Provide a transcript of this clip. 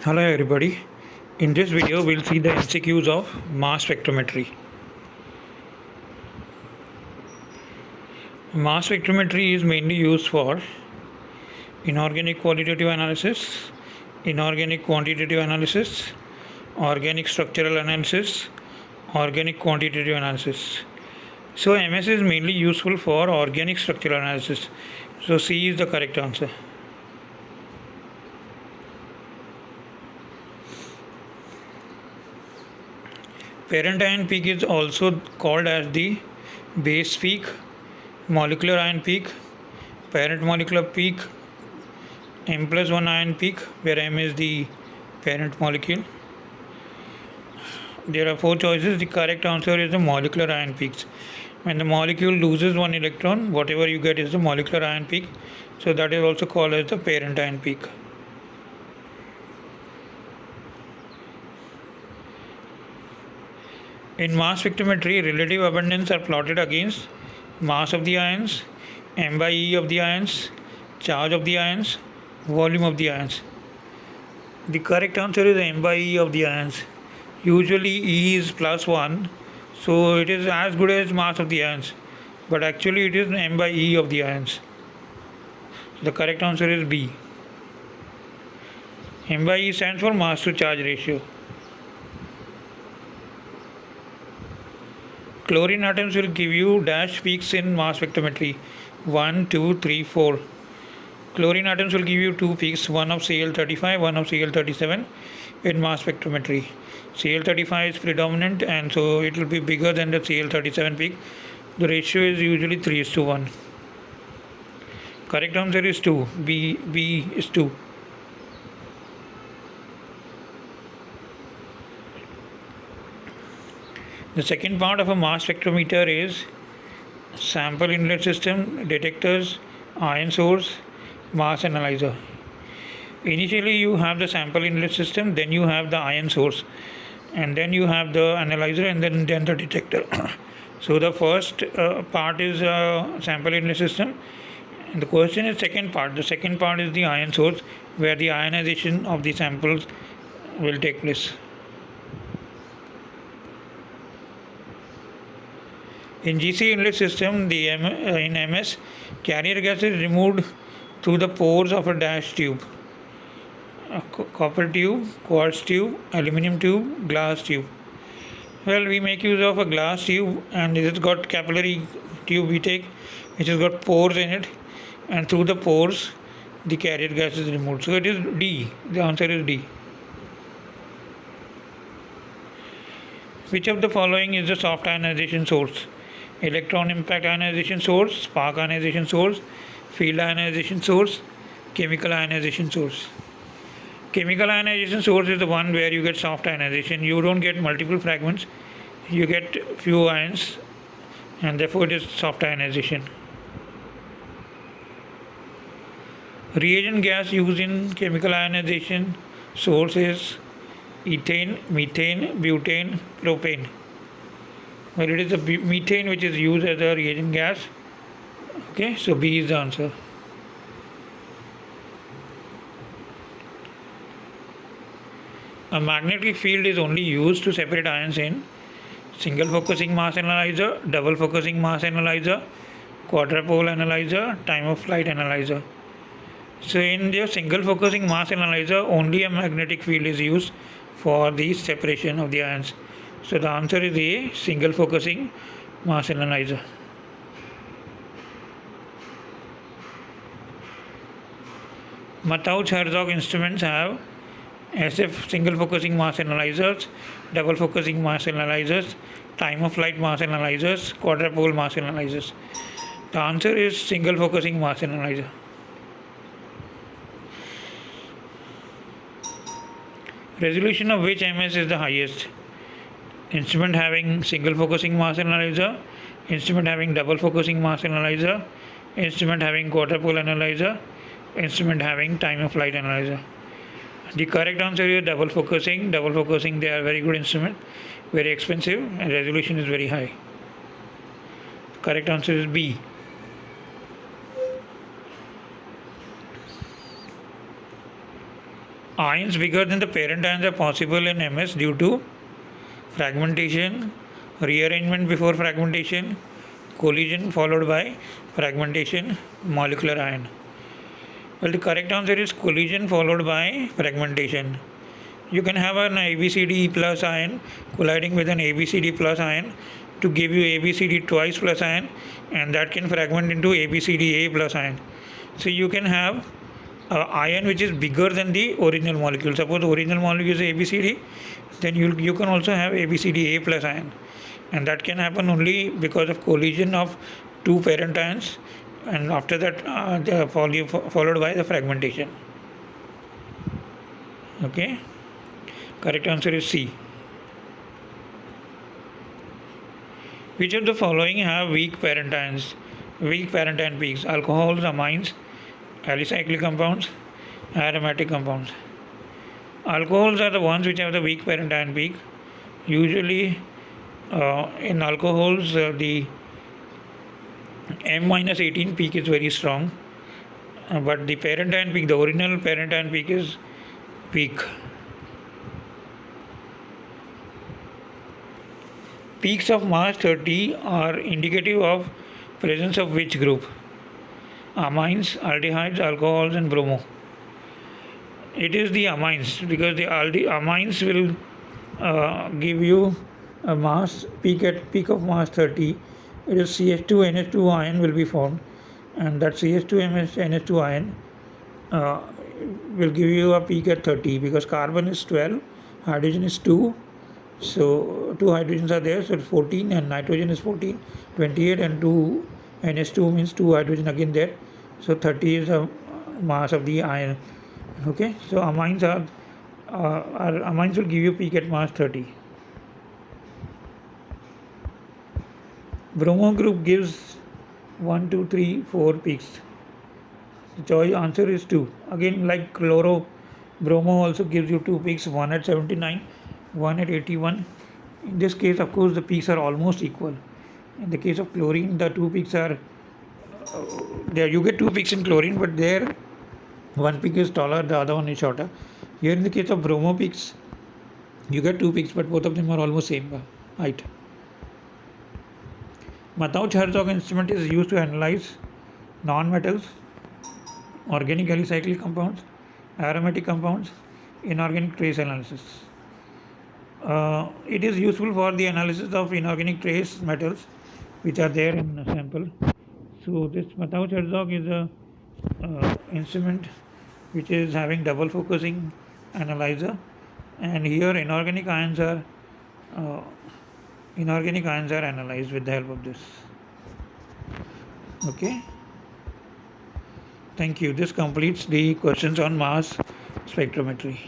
Hello everybody. In this video we'll see the MCQs of mass spectrometry. Mass spectrometry is mainly used for inorganic qualitative analysis, inorganic quantitative analysis, organic structural analysis, organic quantitative analysis. So MS is mainly useful for organic structural analysis. So C is the correct answer. Parent ion peak is also called as the base peak, molecular ion peak, parent molecular peak, M+1 ion peak, where M is the parent molecule. There are four choices. The correct answer is the molecular ion peaks. When the molecule loses one electron, whatever you get is the molecular ion peak. So that is also called as the parent ion peak. In mass spectrometry, relative abundance are plotted against mass of the ions, m by e of the ions, charge of the ions, volume of the ions. The correct answer is m by e of the ions. Usually e is +1, so it is as good as mass of the ions, but actually it is m by e of the ions. The correct answer is B. M by E stands for mass to charge ratio. Chlorine atoms will give you dash peaks in mass spectrometry 1, 2, 3, 4. Chlorine atoms will give you two peaks, one of Cl35, one of Cl37 in mass spectrometry. Cl35 is predominant and so it will be bigger than the Cl37 peak. The ratio is usually 3:1. Correct answer is 2. B is 2. The second part of a mass spectrometer is sample inlet system, detectors, ion source, mass analyzer. Initially you have the sample inlet system, then you have the ion source, and then you have the analyzer, and then the detector. So the first part is sample inlet system, and the question is second part. The second part is the ion source, where the ionization of the samples will take place. In GC inlet system, in MS, carrier gas is removed through the pores of a dash tube. A copper tube, quartz tube, aluminum tube, glass tube. Well, we make use of a glass tube, and it has got capillary tube we take, which has got pores in it, and through the pores the carrier gas is removed. So it is D. The answer is D. Which of the following is the soft ionization source? Electron impact ionization source, spark ionization source, field ionization source, chemical ionization source. Chemical ionization source is the one where you get soft ionization. You don't get multiple fragments, you get few ions, and therefore it is soft ionization. Reagent gas used in chemical ionization source is ethane, methane, butane, propane. Well, it is the methane which is used as a reagent gas. Okay, so B is the answer. A magnetic field is only used to separate ions in single focusing mass analyzer, double focusing mass analyzer, quadrupole analyzer, time of flight analyzer. So in the single focusing mass analyzer, only a magnetic field is used for the separation of the ions. So the answer is A, single focusing mass analyzer. Mathauch-Herzog instruments have SF single focusing mass analyzers, double focusing mass analyzers, time of flight mass analyzers, quadrupole mass analyzers. The answer is single focusing mass analyzer. Resolution of which MS is the highest? Instrument having single focusing mass analyzer, instrument having double focusing mass analyzer, instrument having quadrupole analyzer, instrument having time of flight analyzer. The correct answer is double focusing. Double focusing, they are very good instrument, very expensive, and resolution is very high. Correct answer is B. Ions bigger than the parent ions are possible in MS due to fragmentation, rearrangement before fragmentation, collision followed by fragmentation, molecular ion. Well, the correct answer is collision followed by fragmentation. You can have an ABCD plus ion colliding with an ABCD plus ion to give you ABCD twice plus ion, and that can fragment into ABCDA plus ion. So you can have ion which is bigger than the original molecule. Suppose the original molecule is ABCD, then you can also have ABCDA plus ion, and that can happen only because of collision of two parent ions, and after that followed by the fragmentation. Okay, correct answer is C. Which of the following have weak parent ions? Weak parent ion peaks: alcohols, amines, alicyclic compounds, aromatic compounds. Alcohols are the ones which have the weak parent ion peak. Usually, in alcohols, the M-18 peak is very strong, but the parent ion peak, the original parent ion peak, is weak. Peaks of mass 30 are indicative of presence of which group? Amines, aldehydes, alcohols, and bromo. It is the amines, because the amines will give you a mass peak of mass 30. It is CH2NH2 ion will be formed, and that CH2NH2 ion will give you a peak at 30, because carbon is 12, hydrogen is 2, so 2 hydrogens are there, so it's 14, and nitrogen is 14, 28, and 2 NH2 means 2 hydrogen again there, so 30 is the mass of the ion. Okay, so amines amines will give you peak at mass 30. Bromo group gives 1, 2, 3, 4 peaks. The choice answer is 2. Again, like chloro, bromo also gives you 2 peaks, one at 79, one at 81. In this case, of course, the peaks are almost equal. In the case of chlorine, the 2 peaks are there. You get 2 peaks in chlorine, but there one peak is taller, the other one is shorter. Here in the case of bromo peaks, you get 2 peaks, but both of them are almost same height. Mathauch-Herzog instrument is used to analyze non-metals, organic alicyclic compounds, aromatic compounds, inorganic trace analysis. It is useful for the analysis of inorganic trace metals which are there in a sample. So this Mathauch-Herzog is a instrument which is having double focusing analyzer, and here inorganic ions are analyzed with the help of this. Okay, thank you. This completes the questions on mass spectrometry.